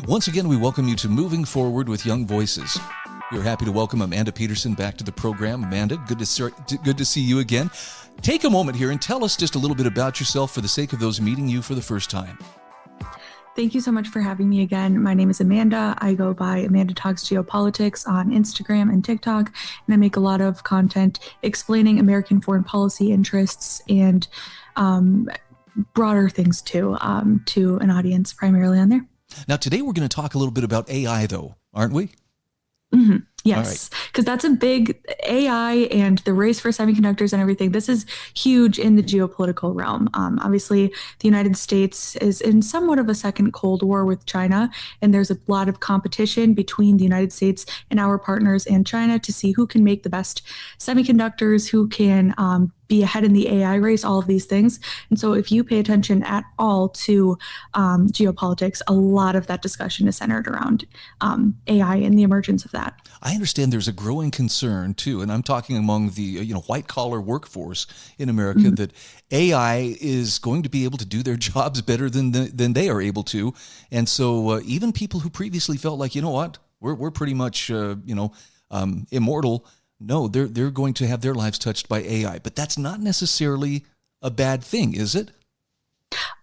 Once again, we welcome you to Moving Forward with Young Voices. We're happy to welcome Amanda Peterson back to the program. Amanda, good to see you again. Take a moment here and tell us just a little bit about yourself for the sake of those meeting you for the first time. Thank you so much for having me again. My name is Amanda. I go by Amanda Talks Geopolitics on Instagram and TikTok, and I make a lot of content explaining American foreign policy interests and broader things too, to an audience primarily on there. Now, today we're going to talk a little bit about AI, though, aren't we? Mm-hmm. Yes, because that's a big AI and the race for semiconductors and everything. This is huge in the geopolitical realm. Obviously, the United States is in somewhat of a second Cold War with China, and there's a lot of competition between the United States and our partners and China to see who can make the best semiconductors, who can be ahead in the AI race, all of these things. And so if you pay attention at all to geopolitics, a lot of that discussion is centered around AI and the emergence of that. I understand there's a growing concern too, and I'm talking among the white collar workforce in America, that AI is going to be able to do their jobs better than they are able to, and so even people who previously felt like, we're pretty much immortal. No, they're going to have their lives touched by AI, but that's not necessarily a bad thing, is it?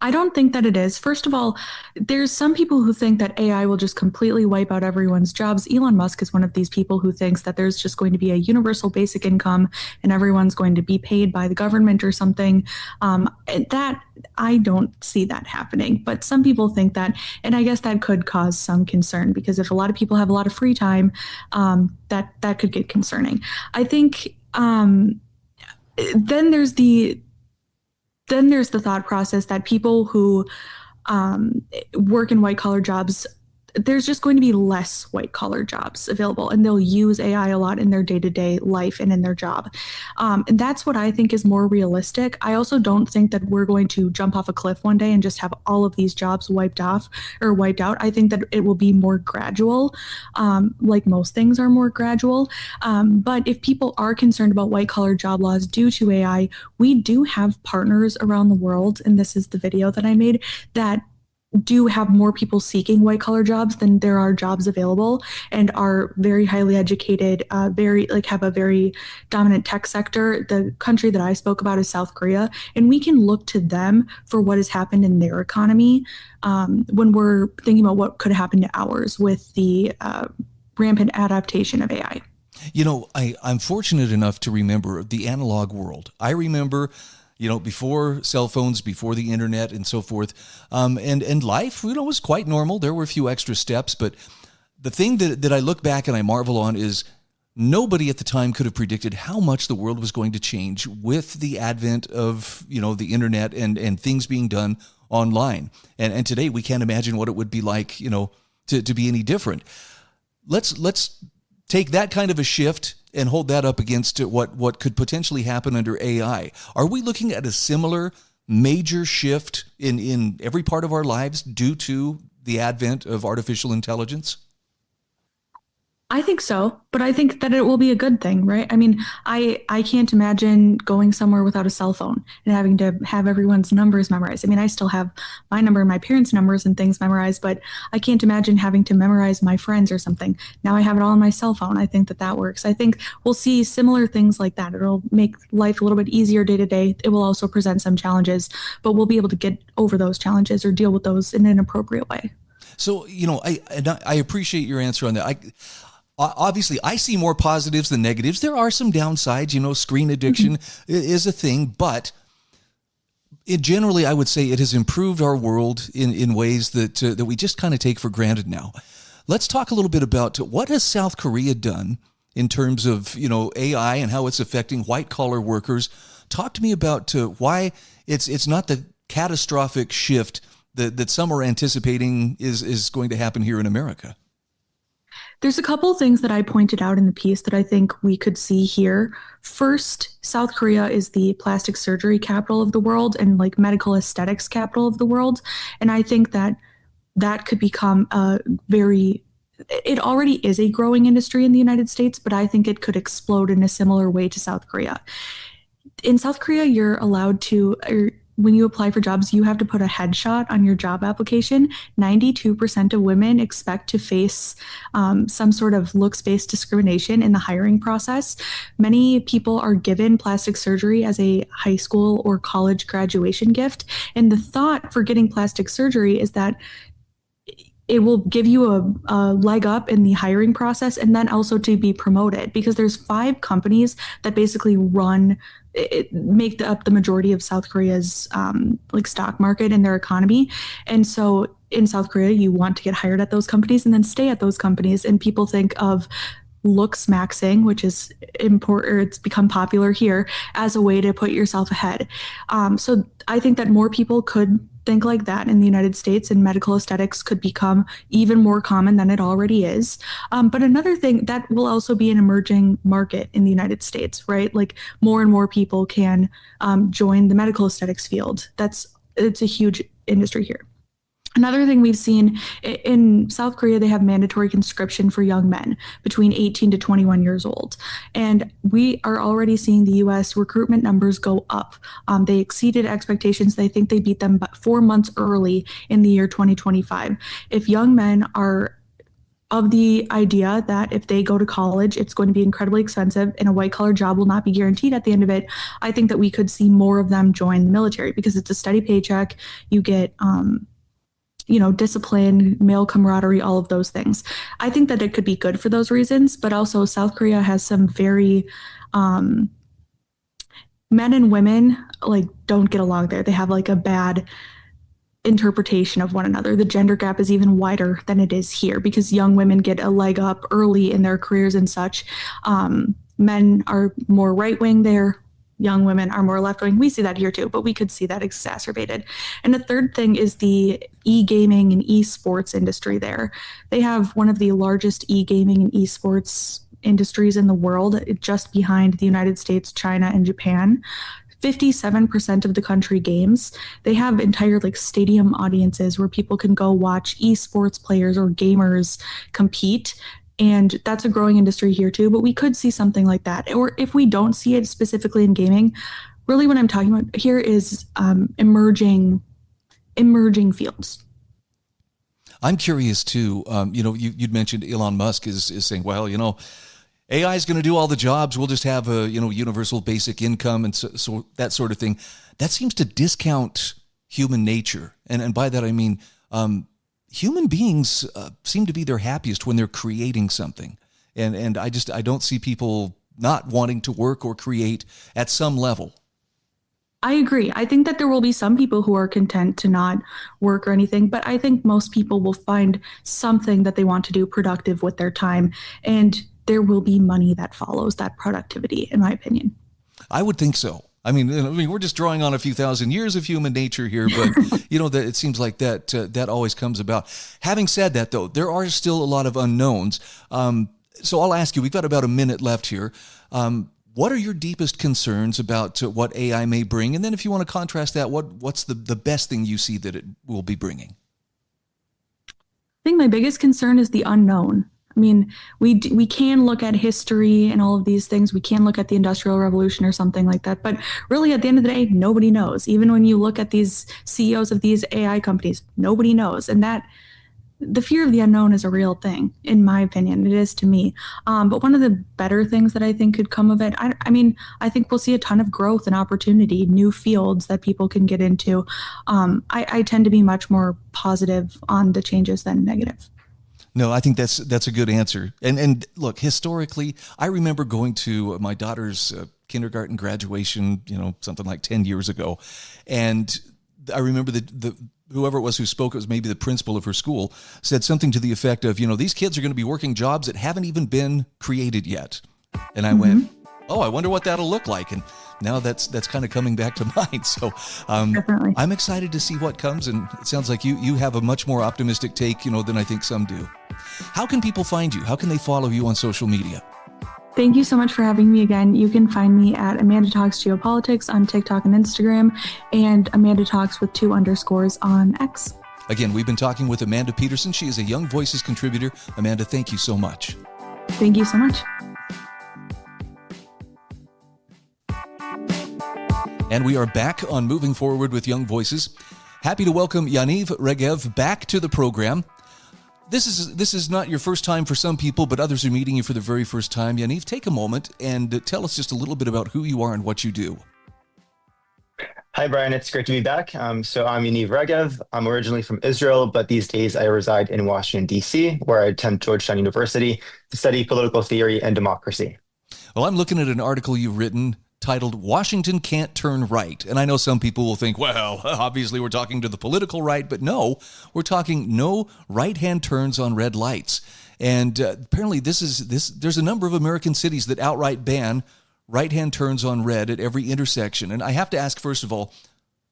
I don't think that it is. First of all, there's some people who think that AI will just completely wipe out everyone's jobs. Elon Musk is one of these people who thinks that there's just going to be a universal basic income and everyone's going to be paid by the government or something. That I don't see that happening, but some people think that, and I guess that could cause some concern because if a lot of people have a lot of free time, that could get concerning. I think then there's the thought process that people who work in white collar jobs, there's just going to be less white collar jobs available, and they'll use AI a lot in their day-to-day life and in their job. And that's what I think is more realistic. I also don't think that we're going to jump off a cliff one day and just have all of these jobs wiped out. I think that it will be more gradual, like most things are more gradual. But if people are concerned about white collar job loss due to AI, we do have partners around the world, and this is the video that I made, that do have more people seeking white collar jobs than there are jobs available, and are very highly educated, have a very dominant tech sector. The country that I spoke about is South Korea, and we can look to them for what has happened in their economy when we're thinking about what could happen to ours with the rampant adaptation of AI. I'm fortunate enough to remember the analog world. I remember before cell phones, before the internet and so forth. And life, was quite normal. There were a few extra steps, but the thing that I look back and I marvel on is nobody at the time could have predicted how much the world was going to change with the advent of, the internet and things being done online. And today we can't imagine what it would be like, to be any different. Let's take that kind of a shift and hold that up against what could potentially happen under AI. Are we looking at a similar major shift in every part of our lives due to the advent of artificial intelligence? I think so, but I think that it will be a good thing, right? I mean, I can't imagine going somewhere without a cell phone and having to have everyone's numbers memorized. I mean, I still have my number and my parents' numbers and things memorized, but I can't imagine having to memorize my friends or something. Now I have it all on my cell phone. I think that works. I think we'll see similar things like that. It'll make life a little bit easier day to day. It will also present some challenges, but we'll be able to get over those challenges or deal with those in an appropriate way. So, I appreciate your answer on that. Obviously, I see more positives than negatives. There are some downsides. Screen addiction is a thing, but generally, I would say it has improved our world in ways that we just kind of take for granted now. Let's talk a little bit about what has South Korea done in terms of AI and how it's affecting white collar workers. Talk to me about why it's not the catastrophic shift that some are anticipating is going to happen here in America. There's a couple of things that I pointed out in the piece that I think we could see here. First, South Korea is the plastic surgery capital of the world and medical aesthetics capital of the world. And I think that could become it already is a growing industry in the United States, but I think it could explode in a similar way to South Korea. In South Korea, you're allowed to, when you apply for jobs, you have to put a headshot on your job application. 92% of women expect to face some sort of looks-based discrimination in the hiring process. Many people are given plastic surgery as a high school or college graduation gift. And the thought for getting plastic surgery is that it will give you a leg up in the hiring process, and then also to be promoted, because there's 5 companies that basically make up the majority of South Korea's like stock market and their economy. And so in South Korea, you want to get hired at those companies and then stay at those companies. And people think of looks maxing, which is important, or it's become popular here, as a way to put yourself ahead. So I think that more people could think like that in the United States, and medical aesthetics could become even more common than it already is. But another thing that will also be an emerging market in the United States, right? Like more and more people can join the medical aesthetics field. It's a huge industry here. Another thing we've seen in South Korea, they have mandatory conscription for young men between 18 to 21 years old. And we are already seeing the U.S. recruitment numbers go up. They exceeded expectations. They think they beat them 4 months early in the year 2025. If young men are of the idea that if they go to college, it's going to be incredibly expensive and a white-collar job will not be guaranteed at the end of it, I think that we could see more of them join the military, because it's a steady paycheck. You get discipline, male camaraderie, all of those things. I think that it could be good for those reasons, but also South Korea has some very men and women don't get along there. They have like a bad interpretation of one another. The gender gap is even wider than it is here, because young women get a leg up early in their careers and such. Men are more right-wing there. Young women are more left-wing. We see that here too, but we could see that exacerbated. And the third thing is the e-gaming and e-sports industry there. They have one of the largest e-gaming and e-sports industries in the world, just behind the United States, China, and Japan. 57% of the country games. They have entire stadium audiences where people can go watch esports players or gamers compete. And that's a growing industry here too, but we could see something like that. Or if we don't see it specifically in gaming, really what I'm talking about here is emerging fields. I'm curious too. You'd mentioned Elon Musk is saying, well, AI is going to do all the jobs. We'll just have a universal basic income and so that sort of thing. That seems to discount human nature, and by that I mean human beings seem to be their happiest when they're creating something, and I don't see people not wanting to work or create at some level. I agree. I think that there will be some people who are content to not work or anything, but I think most people will find something that they want to do productive with their time, and there will be money that follows that productivity, in my opinion. I would think so. I mean, we're just drawing on a few thousand years of human nature here, but that it seems like that always comes about. Having said that, though, there are still a lot of unknowns. So I'll ask you. We've got about a minute left here. What are your deepest concerns about what AI may bring? And then, if you want to contrast that, what's the best thing you see that it will be bringing? I think my biggest concern is the unknown. I mean, we can look at history and all of these things. We can look at the Industrial Revolution or something like that. But really, at the end of the day, nobody knows. Even when you look at these CEOs of these AI companies, nobody knows. And that the fear of the unknown is a real thing, in my opinion. It is to me. But one of the better things that I think could come of it, I think we'll see a ton of growth and opportunity, new fields that people can get into. I tend to be much more positive on the changes than negative. No, I think that's a good answer. And look, historically, I remember going to my daughter's kindergarten graduation, something like 10 years ago. And I remember the whoever it was who spoke, it was maybe the principal of her school, said something to the effect of, these kids are going to be working jobs that haven't even been created yet. And I went, oh, I wonder what that'll look like. And now that's kind of coming back to mind. So I'm excited to see what comes. And it sounds like you have a much more optimistic take, than I think some do. How can people find you? How can they follow you on social media? Thank you so much for having me again. You can find me at Amanda Talks Geopolitics on TikTok and Instagram, and Amanda Talks with 2 underscores on X. Again, we've been talking with Amanda Peterson. She is a Young Voices contributor. Amanda, thank you so much. Thank you so much. And we are back on Moving Forward with Young Voices. Happy to welcome Yaniv Regev back to the program. This is not your first time for some people, but others are meeting you for the very first time. Yaniv, take a moment and tell us just a little bit about who you are and what you do. Hi, Brian. It's great to be back. So I'm Yaniv Regev. I'm originally from Israel, but these days I reside in Washington, D.C., where I attend Georgetown University to study political theory and democracy. Well, I'm looking at an article you've written titled "Washington Can't Turn Right." And I know some people will think, well, obviously we're talking to the political right, but no, we're talking no right-hand turns on red lights. And apparently there's a number of American cities that outright ban right-hand turns on red at every intersection. And I have to ask, first of all,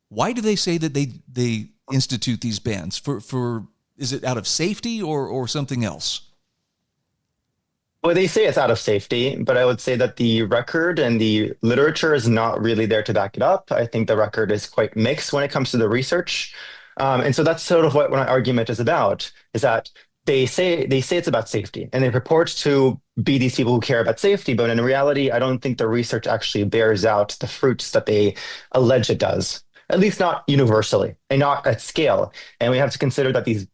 why do they say that they institute these bans? For is it out of safety or something else? Well, they say it's out of safety, but I would say that the record and the literature is not really there to back it up. I think the record is quite mixed when it comes to the research. And so that's sort of what my argument is about, is that they say it's about safety, and they purport to be these people who care about safety, but in reality, I don't think the research actually bears out the fruits that they allege it does, at least not universally and not at scale. And we have to consider that these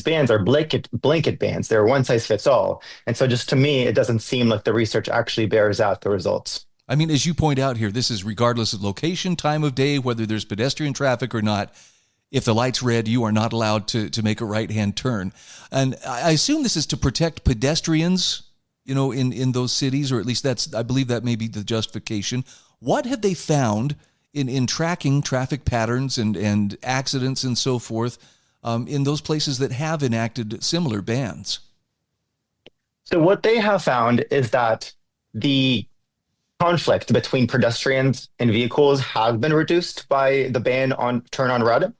bans are blanket bans. They're one size fits all. And so just to me, it doesn't seem like the research actually bears out the results. I mean, as you point out here, this is regardless of location, time of day, whether there's pedestrian traffic or not. If the light's red, you are not allowed to make a right-hand turn. And I assume this is to protect pedestrians, in those cities, or at least I believe that may be the justification. What have they found in tracking traffic patterns and accidents and so forth in those places that have enacted similar bans? So what they have found is that the conflict between pedestrians and vehicles has been reduced by the ban on turn on red.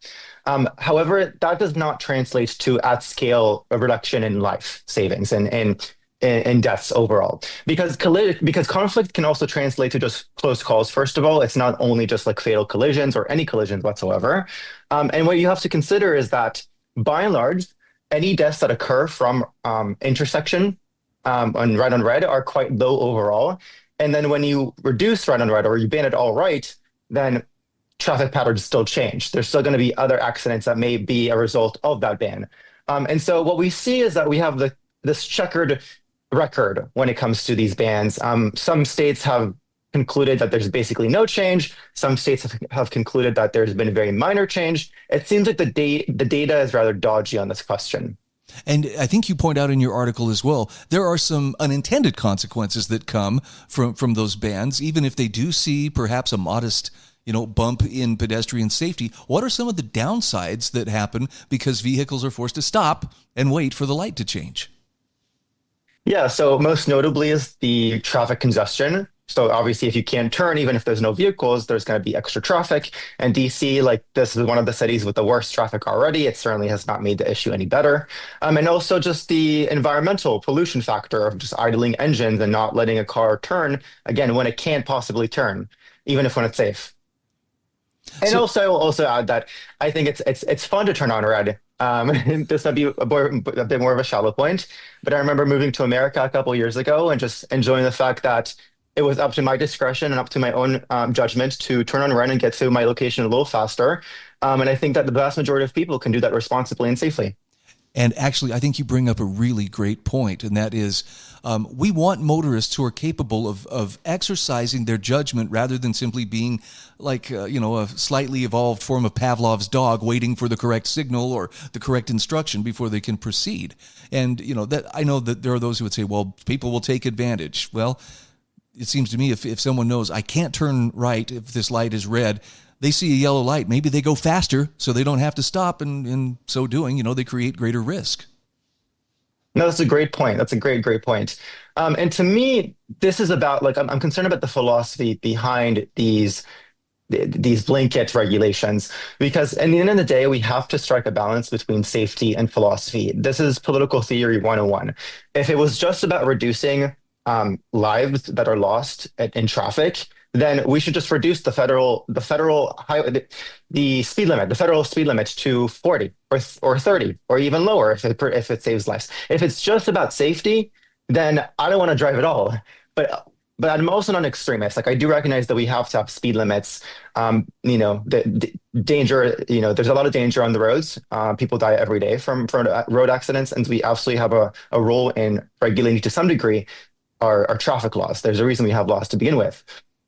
However, that does not translate to at scale a reduction in life savings and deaths overall. Because conflict can also translate to just close calls. First of all, it's not only just like fatal collisions or any collisions whatsoever. And what you have to consider is that by and large, any deaths that occur from intersection on red on red are quite low overall. And then when you reduce right on red or you ban it all right, then traffic patterns still change. There's still going to be other accidents that may be a result of that ban. And so what we see is that we have this checkered record when it comes to these bans. Some states have concluded that there's basically no change. Some states have concluded that there's been a very minor change. It seems like the data is rather dodgy on this question. And I think you point out in your article as well, there are some unintended consequences that come from those bans, even if they do see perhaps a modest, bump in pedestrian safety. What are some of the downsides that happen because vehicles are forced to stop and wait for the light to change? Yeah, so most notably is the traffic congestion. So obviously, if you can't turn, even if there's no vehicles, there's going to be extra traffic. And DC, this is one of the cities with the worst traffic already. It certainly has not made the issue any better. And also just the environmental pollution factor of just idling engines and not letting a car turn, again, when it can't possibly turn, even when it's safe. And I will also add that I think it's fun to turn on red. This might be a bit more of a shallow point, but I remember moving to America a couple years ago and just enjoying the fact that it was up to my discretion and up to my own judgment to turn on red and get to my location a little faster. And I think that the vast majority of people can do that responsibly and safely. And actually, I think you bring up a really great point, and that is we want motorists who are capable of exercising their judgment rather than simply being like, a slightly evolved form of Pavlov's dog waiting for the correct signal or the correct instruction before they can proceed. And, that I know that there are those who would say, well, people will take advantage. Well, it seems to me if someone knows I can't turn right if this light is red, they see a yellow light, maybe they go faster so they don't have to stop. And in so doing, they create greater risk. No, that's a great point. That's a great point. And to me, this is about I'm concerned about the philosophy behind these blanket regulations, because at the end of the day, we have to strike a balance between safety and philosophy. This is political theory 101. If it was just about reducing lives that are lost in traffic, then we should just reduce the federal speed limit to 40 or 30 or even lower if it saves lives. If it's just about safety, then I don't want to drive at all. But but I'm also not an extremist. Like I do recognize that we have to have speed limits. The danger. There's a lot of danger on the roads. People die every day from road accidents, and we absolutely have a role in regulating to some degree our traffic laws. There's a reason we have laws to begin with,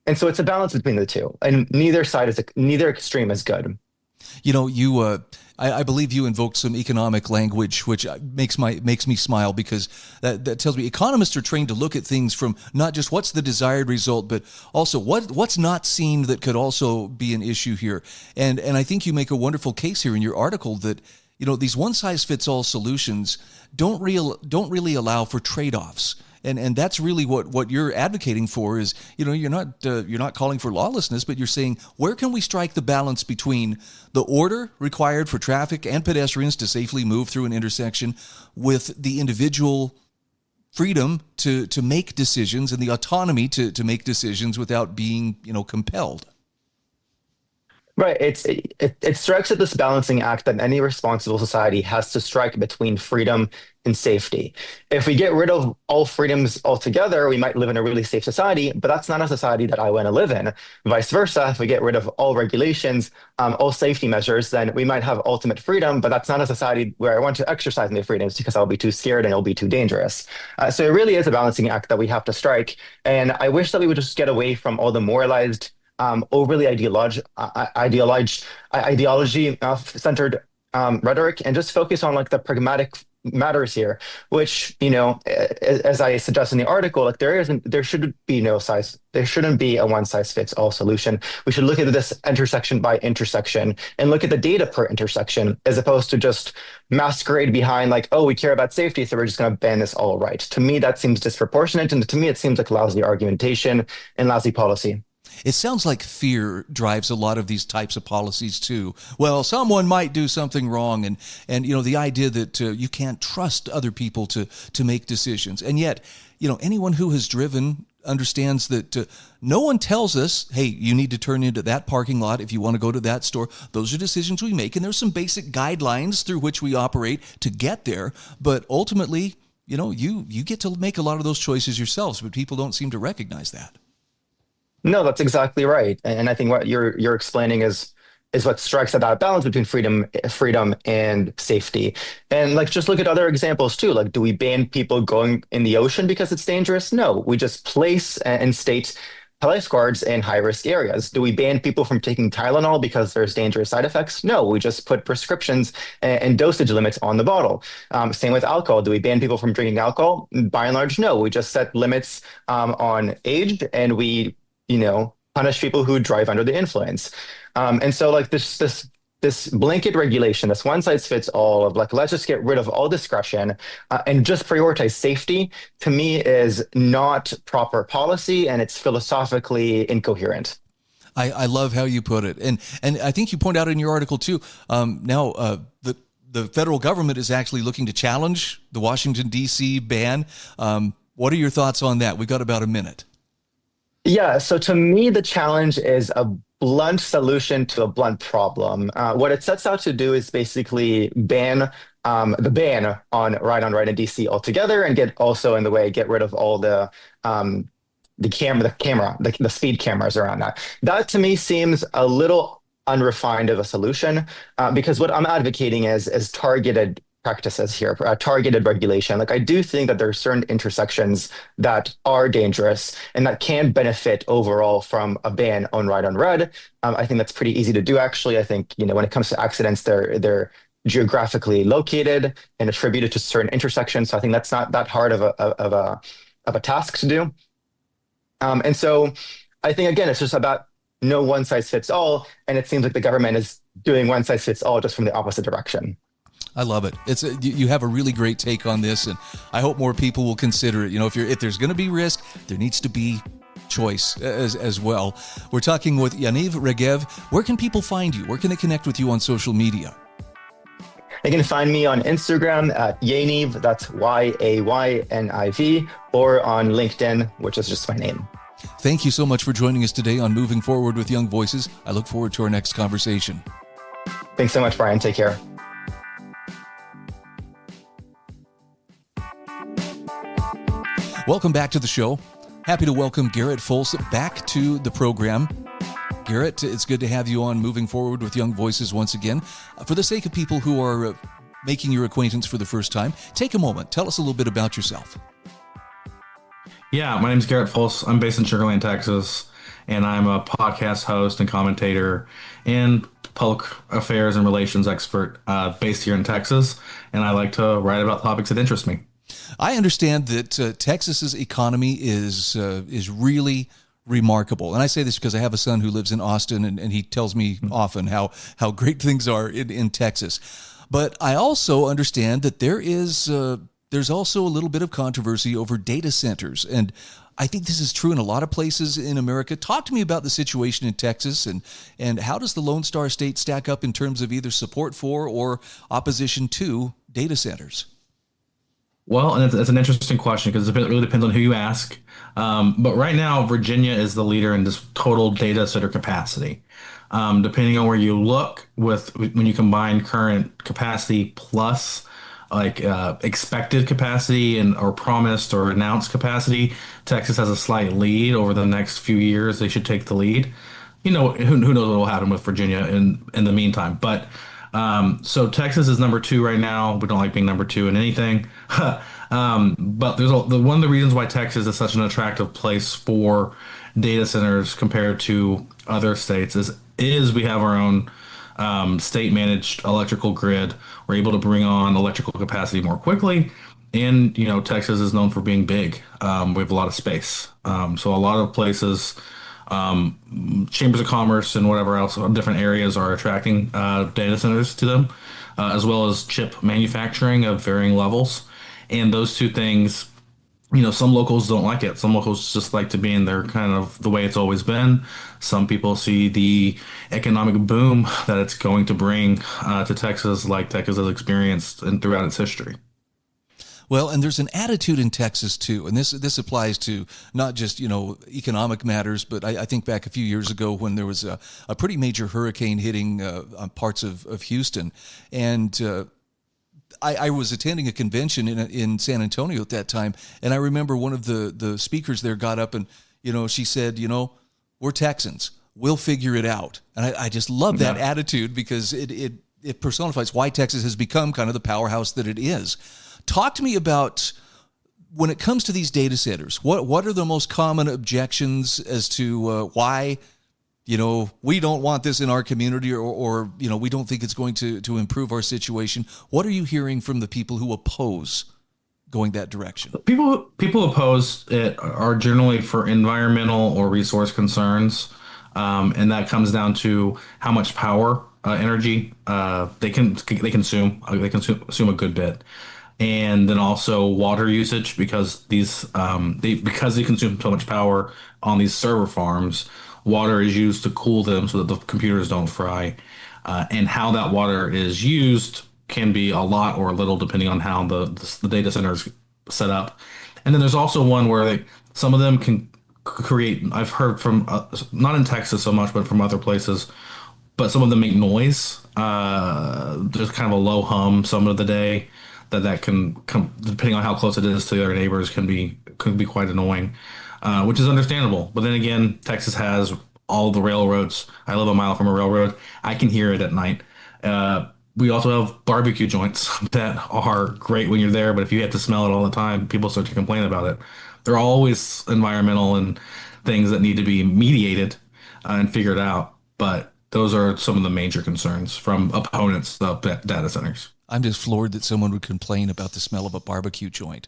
and so it's a balance between the two, and neither extreme is good. I believe you invoked some economic language, which makes me smile, because that tells me economists are trained to look at things from not just what's the desired result, but also what's not seen that could also be an issue here. And I think you make a wonderful case here in your article that these one size fits all solutions don't really allow for trade-offs. And that's really what you're advocating for is, you're not calling for lawlessness, but you're saying, where can we strike the balance between the order required for traffic and pedestrians to safely move through an intersection with the individual freedom to make decisions and the autonomy to make decisions without being, compelled? Right. It strikes at this balancing act that any responsible society has to strike between freedom and safety. If we get rid of all freedoms altogether, we might live in a really safe society, but that's not a society that I want to live in. Vice versa, if we get rid of all regulations, all safety measures, then we might have ultimate freedom, but that's not a society where I want to exercise my freedoms because I'll be too scared and it'll be too dangerous. So it really is a balancing act that we have to strike. And I wish that we would just get away from all the moralized, overly ideology-centered rhetoric and just focus on like the pragmatic matters here, which, as I suggest in the article, like there shouldn't be a one size fits all solution. We should look at this intersection by intersection and look at the data per intersection, as opposed to just masquerade behind like, oh, we care about safety, so we're just going to ban this all right. To me, that seems disproportionate. And to me, it seems like lousy argumentation and lousy policy. It sounds like fear drives a lot of these types of policies too. Well, someone might do something wrong, and the idea that you can't trust other people to make decisions. And yet, anyone who has driven understands that no one tells us, hey, you need to turn into that parking lot if you want to go to that store. Those are decisions we make, and there's some basic guidelines through which we operate to get there. But ultimately, you get to make a lot of those choices yourselves, but people don't seem to recognize that. No, that's exactly right. And I think what you're explaining is what strikes at that balance between freedom and safety. And like, just look at other examples too. Like, do we ban people going in the ocean because it's dangerous? No, we just place and state lifeguards in high-risk areas. Do we ban people from taking Tylenol because there's dangerous side effects? No, we just put prescriptions and dosage limits on the bottle. Same with alcohol. Do we ban people from drinking alcohol? By and large, no. We just set limits on age, and we punish people who drive under the influence. And so like this blanket regulation, this one size fits all of like, let's just get rid of all discretion and just prioritize safety, to me is not proper policy, and it's philosophically incoherent. I love how you put it. And I think you point out in your article too, now the federal government is actually looking to challenge the Washington, D.C. ban. What are your thoughts on that? We've got about a minute. Yeah, so to me, the challenge is a blunt solution to a blunt problem. What it sets out to do is basically ban the ban on ride in DC altogether, and get rid of all the speed cameras around that. That to me seems a little unrefined of a solution, because what I'm advocating is targeted practices here, targeted regulation. Like, I do think that there are certain intersections that are dangerous and that can benefit overall from a ban on ride on red. I think that's pretty easy to do, actually. I think, when it comes to accidents, they're geographically located and attributed to certain intersections. So I think that's not that hard of a task to do. And so I think, again, it's just about no one size fits all. And it seems like the government is doing one size fits all just from the opposite direction. I love it. You have a really great take on this, and I hope more people will consider it. If there's going to be risk, there needs to be choice as well. We're talking with Yaniv Regev. Where can people find you? Where can they connect with you on social media? They can find me on Instagram at Yaniv, that's YAYNIV, or on LinkedIn, which is just my name. Thank you so much for joining us today on Moving Forward with Young Voices. I look forward to our next conversation. Thanks so much, Brian. Take care. Welcome back to the show. Happy to welcome Garrett Fulce back to the program. Garrett, it's good to have you on moving forward with Young Voices once again. For the sake of people who are making your acquaintance for the first time, take a moment. Tell us a little bit about yourself. Yeah, my name is Garrett Fulce. I'm based in Sugar Land, Texas, and I'm a podcast host and commentator and public affairs and relations expert based here in Texas, and I like to write about topics that interest me. I understand that Texas's economy is really remarkable. And I say this because I have a son who lives in Austin, and he tells me often how great things are in Texas. But I also understand that there's also a little bit of controversy over data centers. And I think this is true in a lot of places in America. Talk to me about the situation in Texas, and how does the Lone Star State stack up in terms of either support for or opposition to data centers? Well, and it's an interesting question because it really depends on who you ask. But right now, Virginia is the leader in this total data center capacity. Depending on where you look, when you combine current capacity plus expected capacity or promised or announced capacity, Texas has a slight lead. Over the next few years, they should take the lead. Who knows what will happen with Virginia in the meantime. But so Texas is number 2 right now. We don't like being number 2 in anything. But there's one of the reasons why Texas is such an attractive place for data centers compared to other states is we have our own state managed electrical grid. We're able to bring on electrical capacity more quickly. And, Texas is known for being big. We have a lot of space. So a lot of places, chambers of commerce and whatever else, different areas are attracting data centers to them, as well as chip manufacturing of varying levels. And those two things, some locals don't like it. Some locals just like to be in there kind of the way it's always been. Some people see the economic boom that it's going to bring to Texas, like Texas has experienced and throughout its history. Well, and there's an attitude in Texas too, and this applies to not just economic matters, but I think back a few years ago when there was a pretty major hurricane hitting parts of Houston, and I was attending a convention in San Antonio at that time, and I remember one of the speakers there got up and she said, we're Texans, we'll figure it out, and I just love that attitude because it personifies why Texas has become kind of the powerhouse that it is. Talk to me about when it comes to these data centers. What are the most common objections as to why, we don't want this in our community or we don't think it's going to improve our situation? What are you hearing from the people who oppose going that direction? People oppose it are generally for environmental or resource concerns, and that comes down to how much power, energy they consume. They consume a good bit. And then also water usage because they consume so much power on these server farms. Water is used to cool them so that the computers don't fry. And how that water is used can be a lot or a little depending on how the data center is set up. And then there's also one where some of them can create, I've heard from, not in Texas so much, but from other places, but some of them make noise. There's kind of a low hum some of the day. That can come, depending on how close it is to their neighbors, could be quite annoying, which is understandable. But then again, Texas has all the railroads. I live a mile from a railroad. I can hear it at night. We also have barbecue joints that are great when you're there, but if you have to smell it all the time, people start to complain about it. There are always environmental and things that need to be mediated and figured out. But those are some of the major concerns from opponents of data centers. I'm just floored that someone would complain about the smell of a barbecue joint.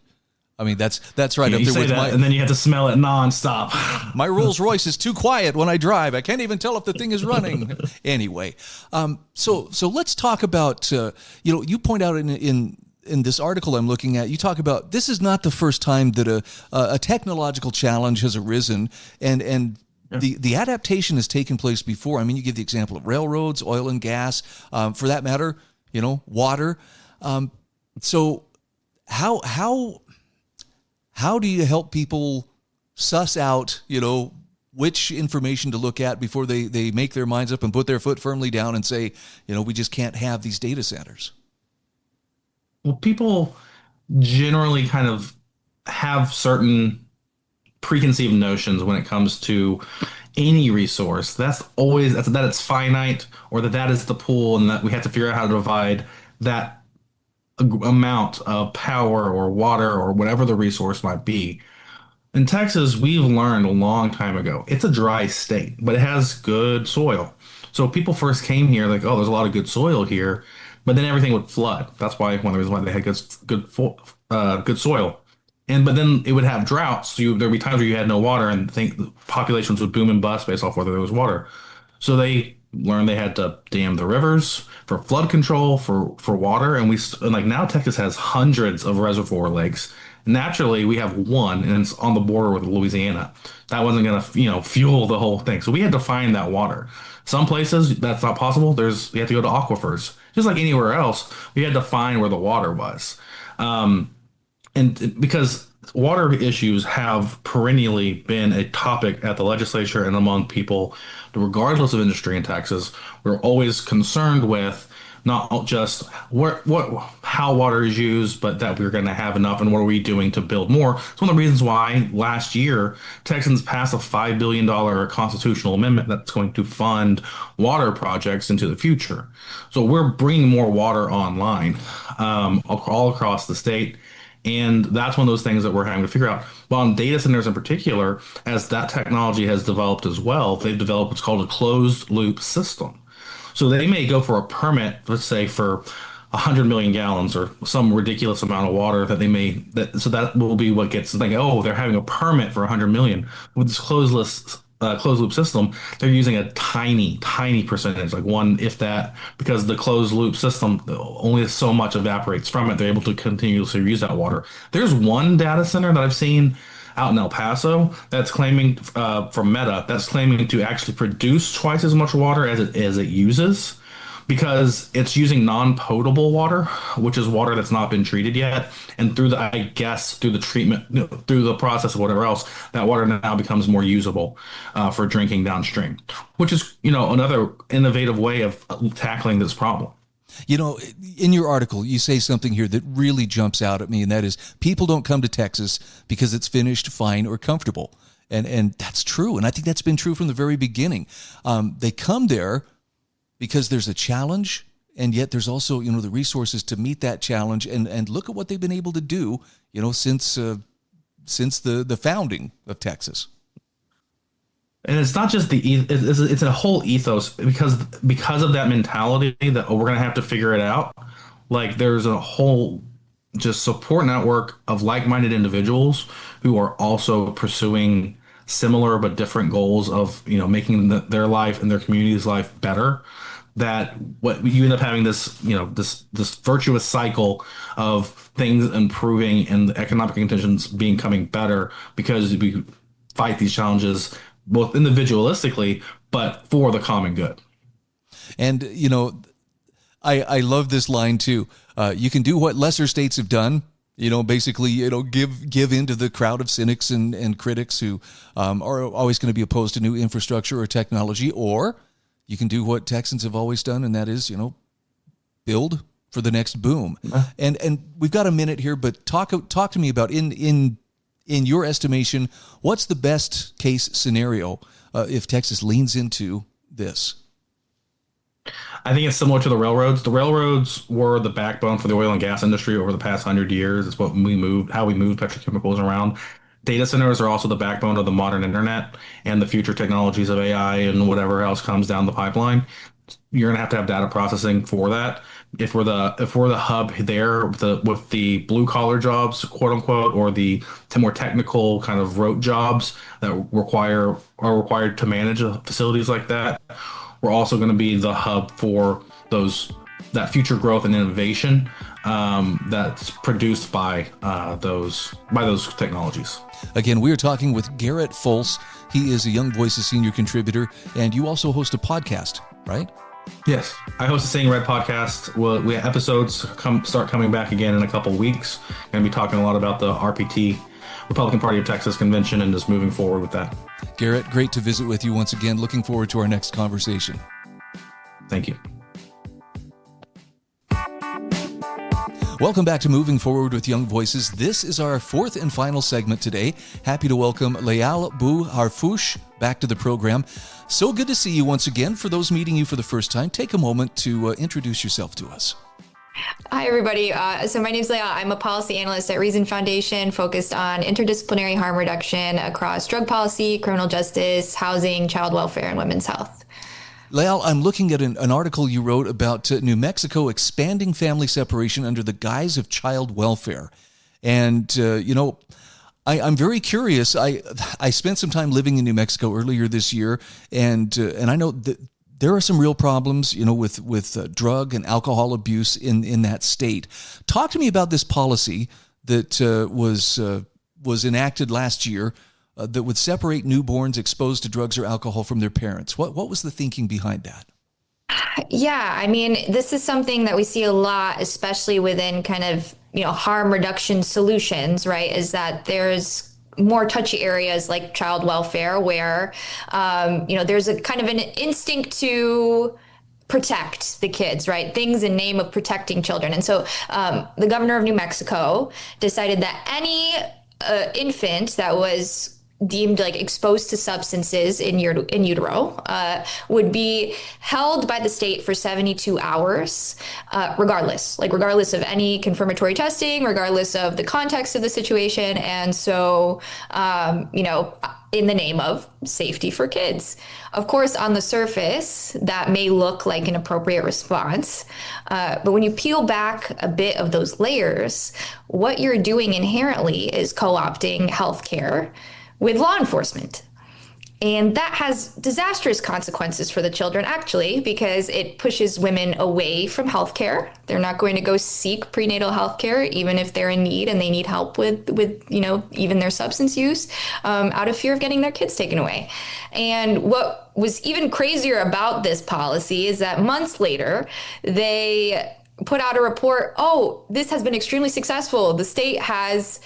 I mean, that's right up there with my. And then you have to smell it nonstop. My Rolls Royce is too quiet when I drive. I can't even tell if the thing is running. Anyway, so let's talk about. You point out in this article I'm looking at, you talk about this is not the first time that a technological challenge has arisen, and the adaptation has taken place before. I mean, you give the example of railroads, oil and gas, for that matter. Water. So how do you help people suss out, which information to look at before they make their minds up and put their foot firmly down and say, we just can't have these data centers? Well, people generally kind of have certain preconceived notions when it comes to any resource. That it's finite, or that is the pool, and that we have to figure out how to divide that amount of power or water or whatever the resource might be. In Texas, we've learned a long time ago, it's a dry state, but it has good soil. So people first came here like, oh, there's a lot of good soil here, but then everything would flood. That's why one of the reasons why they had good soil. But then it would have droughts. So there'd be times where you had no water, and the populations would boom and bust based off whether there was water. So they learned they had to dam the rivers for flood control, for water, and like now Texas has hundreds of reservoir lakes. Naturally, we have one, and it's on the border with Louisiana. That wasn't going to, fuel the whole thing. So we had to find that water. Some places that's not possible. We have to go to aquifers, just like anywhere else. We had to find where the water was, and because water issues have perennially been a topic at the legislature and among people, regardless of industry in Texas. We're always concerned with not just how water is used, but that we're going to have enough, and what are we doing to build more. It's one of the reasons why last year Texans passed a $5 billion constitutional amendment that's going to fund water projects into the future. So we're bringing more water online all across the state. And that's one of those things that we're having to figure out. But on data centers in particular, as that technology has developed as well, they've developed what's called a closed loop system. So they may go for a permit, let's say for 100 million gallons or some ridiculous amount of water so that will be what gets like, oh, they're having a permit for 100 million. With this closed loop system, they're using a tiny percentage, like one, if that, because the closed loop system, only so much evaporates from it. They're able to continuously use that water. There's one data center that I've seen out in El Paso that's claiming from Meta, that's claiming to actually produce twice as much water as it uses, because it's using non-potable water, which is water that's not been treated yet. And through the treatment, through the process of whatever else, that water now becomes more usable for drinking downstream, which is, another innovative way of tackling this problem. In your article, you say something here that really jumps out at me, and that is people don't come to Texas because it's finished, fine, or comfortable. And that's true. And I think that's been true from the very beginning. They come there because there's a challenge, and yet there's also, the resources to meet that challenge. And look at what they've been able to do, since the founding of Texas. And it's not just it's a whole ethos, because of that mentality that we're going to have to figure it out. Like there's a whole just support network of like-minded individuals who are also pursuing similar but different goals of, making their life and their community's life better. That what you end up having this virtuous cycle of things improving and the economic conditions becoming better because we fight these challenges both individualistically, but for the common good. And, I love this line too. You can do what lesser states have done, basically, give in to the crowd of cynics and critics who are always going to be opposed to new infrastructure or technology, or you can do what Texans have always done, and that is, build for the next boom. And we've got a minute here, but talk to me about in your estimation, what's the best case scenario if Texas leans into this? I think it's similar to the railroads. The railroads were the backbone for the oil and gas industry over the past 100 years. It's how we moved petrochemicals around. Data centers are also the backbone of the modern internet and the future technologies of AI and whatever else comes down the pipeline. You're going to have data processing for that. If we're the hub there with the blue collar jobs, quote unquote, or the more technical kind of rote jobs that are required to manage facilities like that, we're also going to be the hub for that future growth and innovation that's produced by those technologies. Again, we are talking with Garrett Fulce. He is a Young Voices senior contributor, and you also host a podcast, right? Yes, I host a Saying Red podcast. We have episodes start coming back again in a couple weeks. Going to be talking a lot about the RPT, Republican Party of Texas convention, and just moving forward with that. Garrett, great to visit with you once again. Looking forward to our next conversation. Thank you. Welcome back to Moving Forward with Young Voices. This is our fourth and final segment today. Happy to welcome Layal Bou Harfouch back to the program. So good to see you once again. For those meeting you for the first time, take a moment to introduce yourself to us. Hi, everybody. So my name is Layal. I'm a policy analyst at Reason Foundation, focused on interdisciplinary harm reduction across drug policy, criminal justice, housing, child welfare, and women's health. Layal, I'm looking at an article you wrote about New Mexico expanding family separation under the guise of child welfare. And, I'm very curious. I spent some time living in New Mexico earlier this year, and I know that there are some real problems, with drug and alcohol abuse in that state. Talk to me about this policy that was enacted last year that would separate newborns exposed to drugs or alcohol from their parents. What was the thinking behind that? Yeah, I mean, this is something that we see a lot, especially within kind of, harm reduction solutions, right? Is that there's more touchy areas like child welfare where, there's a kind of an instinct to protect the kids, right? Things in name of protecting children. And so the governor of New Mexico decided that any infant that was deemed like exposed to substances in utero would be held by the state for 72 hours, regardless of any confirmatory testing, regardless of the context of the situation. And so, in the name of safety for kids. Of course, on the surface, that may look like an appropriate response. But when you peel back a bit of those layers, what you're doing inherently is co-opting healthcare with law enforcement. And that has disastrous consequences for the children, actually, because it pushes women away from healthcare. They're not going to go seek prenatal healthcare, even if they're in need and they need help with even their substance use, out of fear of getting their kids taken away. And what was even crazier about this policy is that months later, they put out a report, this has been extremely successful. The state has,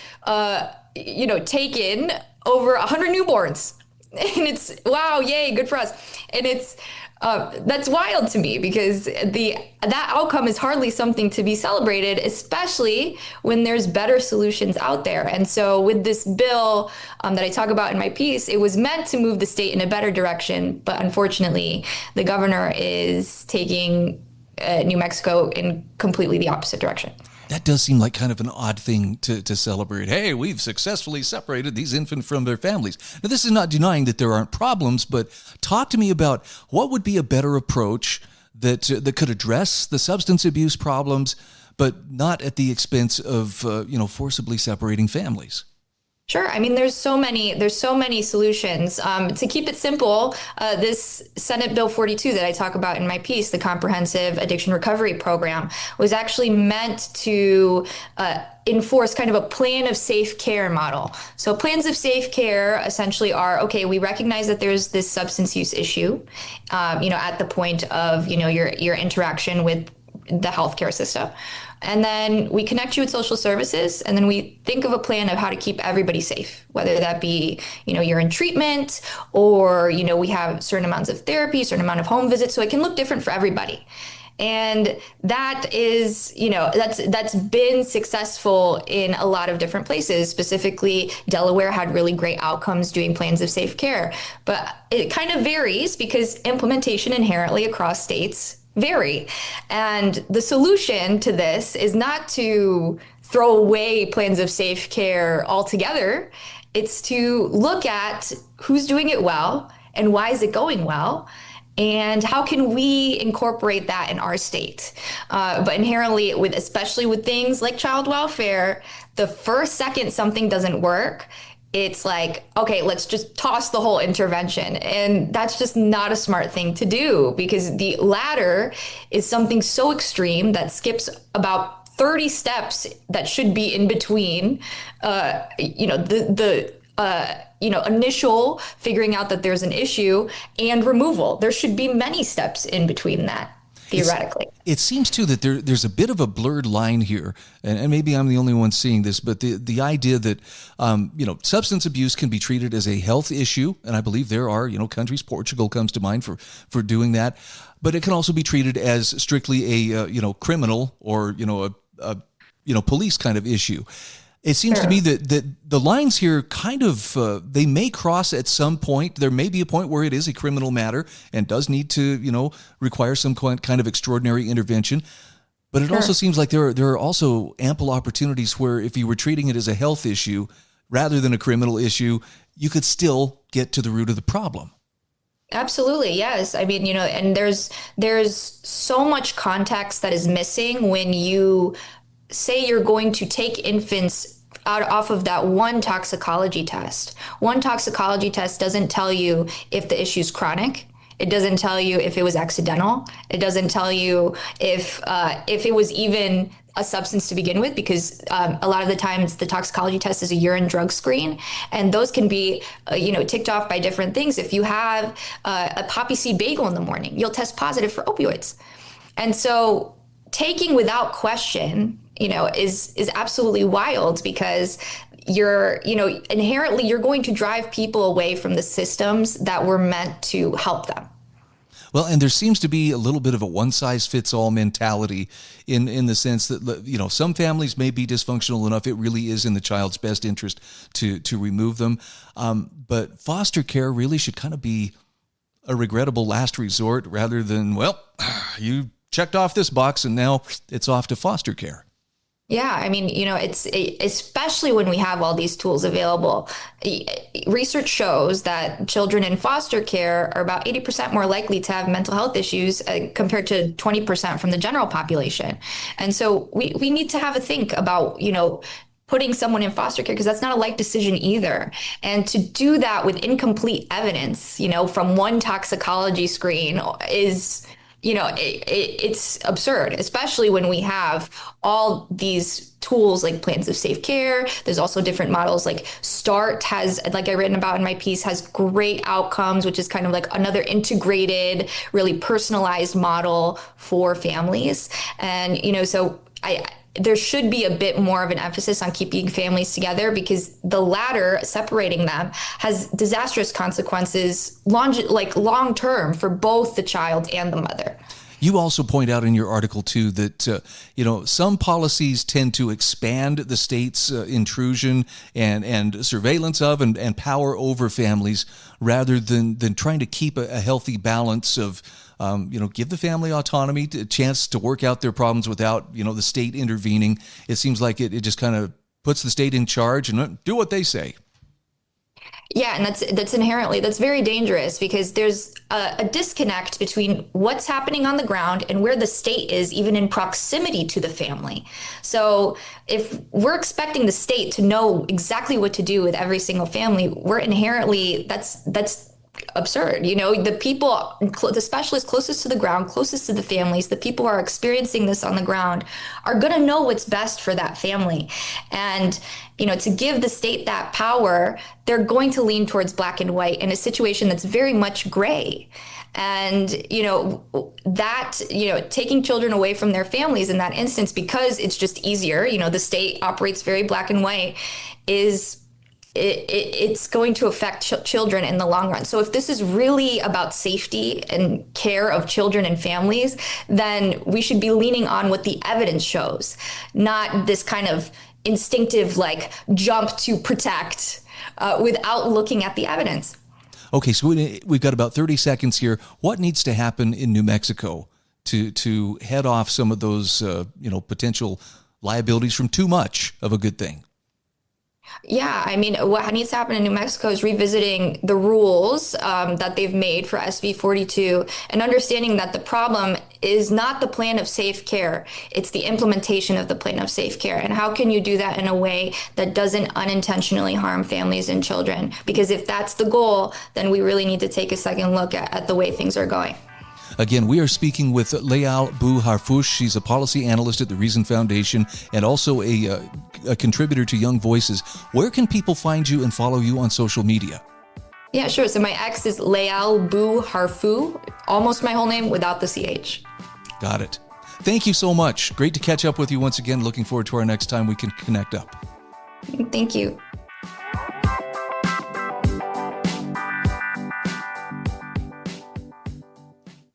taken over 100 newborns. And it's, wow, yay, good for us. And it's, that's wild to me because that outcome is hardly something to be celebrated, especially when there's better solutions out there. And so with this bill that I talk about in my piece, it was meant to move the state in a better direction. But unfortunately, the governor is taking New Mexico in completely the opposite direction. That does seem like kind of an odd thing to celebrate. Hey, we've successfully separated these infants from their families. Now, this is not denying that there aren't problems, but talk to me about what would be a better approach that could address the substance abuse problems, but not at the expense of forcibly separating families. Sure. I mean, there's so many solutions. To keep it simple, this Senate Bill 42 that I talk about in my piece, the Comprehensive Addiction Recovery Program, was actually meant to enforce kind of a plan of safe care model. So plans of safe care essentially are, okay, we recognize that there's this substance use issue, at the point of, your interaction with the healthcare system. And then we connect you with social services, and then we think of a plan of how to keep everybody safe, whether that be, you're in treatment or, we have certain amounts of therapy, certain amount of home visits. So it can look different for everybody. And that is, that's been successful in a lot of different places. Specifically, Delaware had really great outcomes doing plans of safe care, but it kind of varies because implementation inherently across states vary. And the solution to this is not to throw away plans of safe care altogether. It's to look at who's doing it well and why is it going well, and how can we incorporate that in our state. But inherently, especially with things like child welfare, the first second something doesn't work, it's like, okay, let's just toss the whole intervention. And that's just not a smart thing to do, because the latter is something so extreme that skips about 30 steps that should be in between, initial figuring out that there's an issue and removal. There should be many steps in between that. Theoretically. It seems too that there's a bit of a blurred line here, and maybe I'm the only one seeing this, but the idea that substance abuse can be treated as a health issue, and I believe there are countries, Portugal comes to mind for doing that, but it can also be treated as strictly a criminal or police kind of issue. It seems to me that the lines here kind of, they may cross at some point. There may be a point where it is a criminal matter and does need to, require some kind of extraordinary intervention. But it also seems like there are also ample opportunities where if you were treating it as a health issue rather than a criminal issue, you could still get to the root of the problem. Absolutely. Yes. I mean, and there's so much context that is missing when you say you're going to take infants off of that one toxicology test. One toxicology test doesn't tell you if the issue is chronic. It doesn't tell you if it was accidental. It doesn't tell you if it was even a substance to begin with, because a lot of the times the toxicology test is a urine drug screen, and those can be ticked off by different things. If you have a poppy seed bagel in the morning, you'll test positive for opioids. And so taking without question, is absolutely wild, because you're inherently you're going to drive people away from the systems that were meant to help them. Well, and there seems to be a little bit of a one-size-fits-all mentality in the sense that, some families may be dysfunctional enough. It really is in the child's best interest to remove them. But foster care really should kind of be a regrettable last resort rather than, well, you checked off this box and now it's off to foster care. Yeah, I mean, it's especially when we have all these tools available. Research shows that children in foster care are about 80% more likely to have mental health issues compared to 20% from the general population. And so we need to have a think about, putting someone in foster care, because that's not a light decision either. And to do that with incomplete evidence, from one toxicology screen is... it's absurd, especially when we have all these tools like plans of safe care. There's also different models, like START has, like I written about in my piece, has great outcomes, which is kind of like another integrated, really personalized model for families. And, so there should be a bit more of an emphasis on keeping families together, because the latter, separating them, has disastrous consequences long term for both the child and the mother. You also point out in your article, too, that, some policies tend to expand the state's intrusion and surveillance of and power over families rather than trying to keep a healthy balance of, give the family autonomy, a chance to work out their problems without, the state intervening. It seems like it just kind of puts the state in charge and do what they say. Yeah, and that's very dangerous, because there's a disconnect between what's happening on the ground and where the state is, even in proximity to the family. So if we're expecting the state to know exactly what to do with every single family, we're inherently, that's absurd. The people, the specialists closest to the ground, closest to the families, the people who are experiencing this on the ground are going to know what's best for that family. And, to give the state that power, they're going to lean towards black and white in a situation that's very much gray. And, taking children away from their families in that instance, because it's just easier, the state operates very black and white, it's going to affect children in the long run. So if this is really about safety and care of children and families, then we should be leaning on what the evidence shows, not this kind of instinctive jump to protect without looking at the evidence. Okay, so we've got about 30 seconds here. What needs to happen in New Mexico to head off some of those potential liabilities from too much of a good thing? Yeah, I mean, what needs to happen in New Mexico is revisiting the rules that they've made for SB 42 and understanding that the problem is not the plan of safe care. It's the implementation of the plan of safe care. And how can you do that in a way that doesn't unintentionally harm families and children? Because if that's the goal, then we really need to take a second look at the way things are going. Again, we are speaking with Layal Bou Harfouch. She's a policy analyst at the Reason Foundation and also a contributor to Young Voices. Where can people find you and follow you on social media? Yeah, sure. So my ex is Layal Bou Harfouch, almost my whole name without the CH. Got it. Thank you so much. Great to catch up with you once again. Looking forward to our next time we can connect up. Thank you.